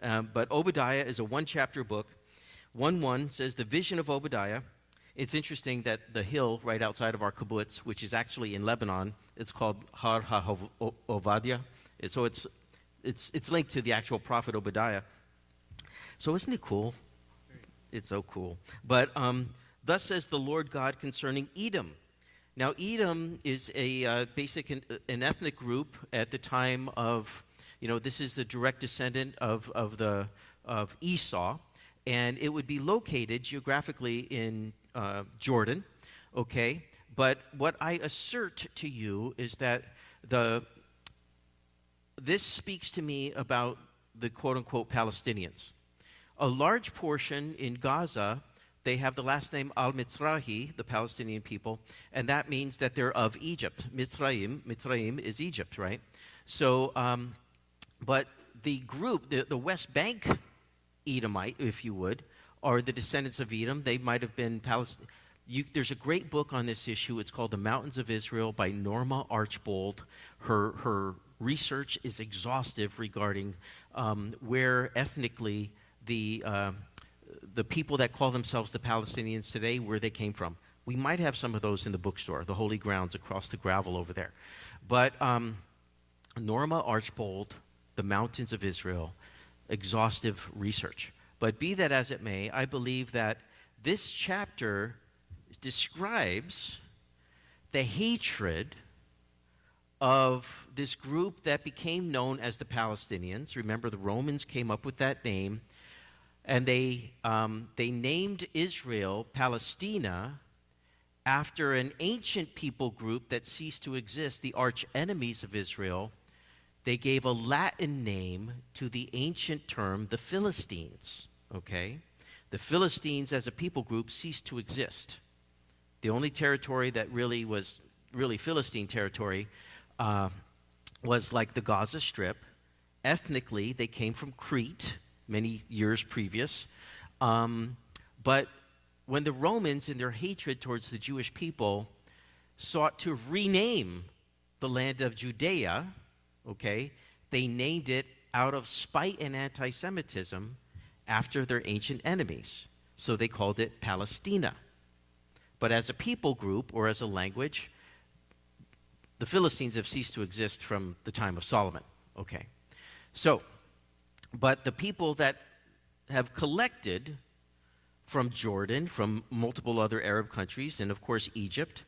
But Obadiah is a one-chapter book. 1:1 says, the vision of Obadiah. It's interesting that the hill right outside of our kibbutz, which is actually in Lebanon, it's called Har HaObadiah. So it's linked to the actual prophet Obadiah. So isn't it cool? It's so cool. But thus says the Lord God concerning Edom. Now, Edom is an ethnic group at the time of, this is the direct descendant of Esau, and it would be located geographically in Jordan, okay? But what I assert to you is that this speaks to me about the quote-unquote Palestinians. A large portion in Gaza, they have the last name al-Mitzrahi, the Palestinian people, and that means that they're of Egypt. Mitzrayim is Egypt, right? So, but the group, the West Bank Edomite, if you would, are the descendants of Edom. They might have been Palestinian. There's a great book on this issue. It's called The Mountains of Israel by Norma Archbold. Her research is exhaustive regarding where ethnically the people that call themselves the Palestinians today, where they came from. We might have some of those in the bookstore, the Holy Grounds across the gravel over there. But Norma Archbold, The Mountains of Israel, exhaustive research. But be that as it may, I believe that this chapter describes the hatred of this group that became known as the Palestinians. Remember, the Romans came up with that name, and they named Israel Palestina after an ancient people group that ceased to exist, the arch enemies of Israel. They gave a Latin name to the ancient term, the Philistines, okay? The Philistines as a people group ceased to exist. The only territory that really was Philistine territory was like the Gaza Strip. Ethnically, they came from Crete many years previous. But when the Romans, in their hatred towards the Jewish people, sought to rename the land of Judea, okay, they named it out of spite and anti-Semitism after their ancient enemies. So they called it Palestina. But as a people group or as a language, the Philistines have ceased to exist from the time of Solomon, okay? So, but the people that have collected from Jordan, from multiple other Arab countries, and of course Egypt,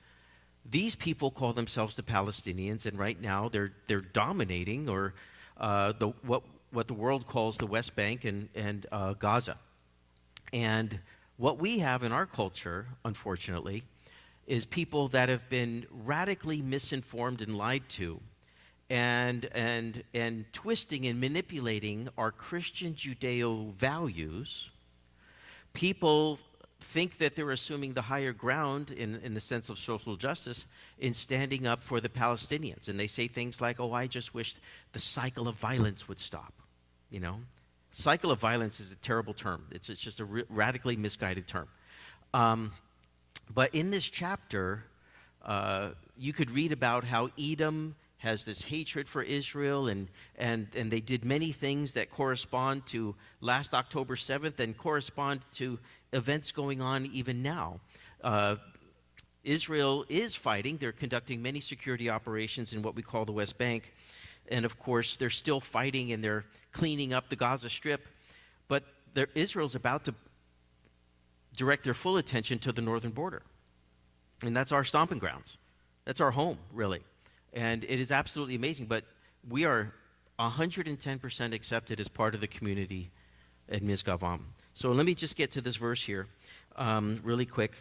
these people call themselves the Palestinians, and right now they're dominating, or what the world calls the West Bank and Gaza. And what we have in our culture, unfortunately, is people that have been radically misinformed and lied to, and twisting and manipulating our Christian Judeo values. People think that they're assuming the higher ground in the sense of social justice in standing up for the Palestinians. And they say things like, oh, I just wish the cycle of violence would stop, Cycle of violence is a terrible term. It's just a radically misguided term. But in this chapter, you could read about how Edom has this hatred for Israel, and they did many things that correspond to last October 7th and correspond to events going on even now. Israel is fighting. They're conducting many security operations in what we call the West Bank. And of course, they're still fighting and they're cleaning up the Gaza Strip. But Israel's about to direct their full attention to the northern border. And that's our stomping grounds. That's our home, really. And it is absolutely amazing. But we are 110% accepted as part of the community at Mizgavam. So let me just get to this verse here really quick.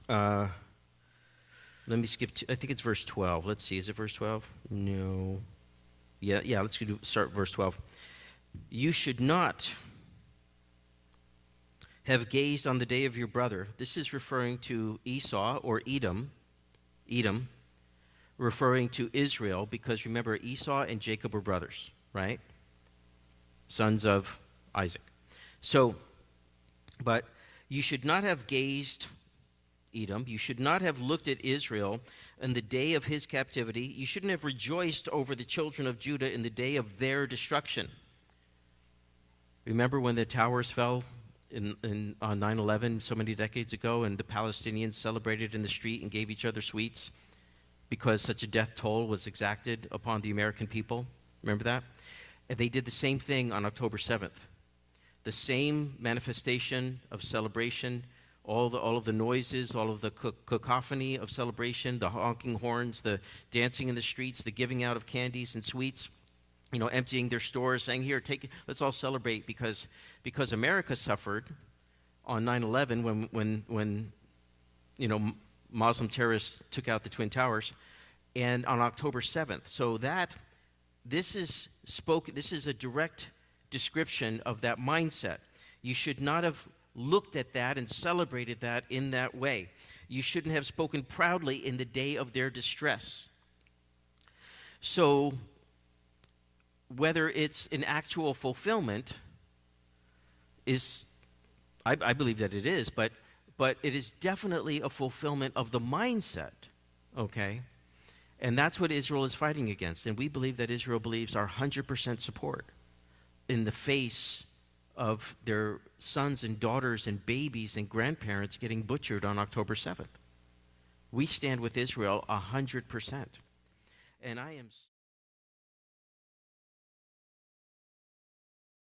Let me skip to, I think it's verse 12. Let's see, is it verse 12? No. Yeah, let's start verse 12. You should not have gazed on the day of your brother. This is referring to Esau or Edom, referring to Israel, because remember, Esau and Jacob were brothers, right? Sons of Isaac. So, but you should not have gazed, Edom, you should not have looked at Israel in the day of his captivity. You shouldn't have rejoiced over the children of Judah in the day of their destruction. Remember when the towers fell on 9/11 so many decades ago, and the Palestinians celebrated in the street and gave each other sweets because such a death toll was exacted upon the American people? Remember that? And they did the same thing on October 7th. The same manifestation of celebration, all of the noises, all of the cacophony of celebration, the honking horns, the dancing in the streets, the giving out of candies and sweets, emptying their stores, saying, here, let's all celebrate because America suffered on 9/11 when Muslim terrorists took out the Twin Towers, and on October 7th. So this is a direct description of that mindset. You should not have looked at that and celebrated that in that way. You shouldn't have spoken proudly in the day of their distress. So whether it's an actual fulfillment I believe that it is, but it is definitely a fulfillment of the mindset, okay? And that's what Israel is fighting against. And we believe that Israel believes our 100% support in the face of their sons and daughters and babies and grandparents getting butchered on October 7th. We stand with Israel 100%. And I am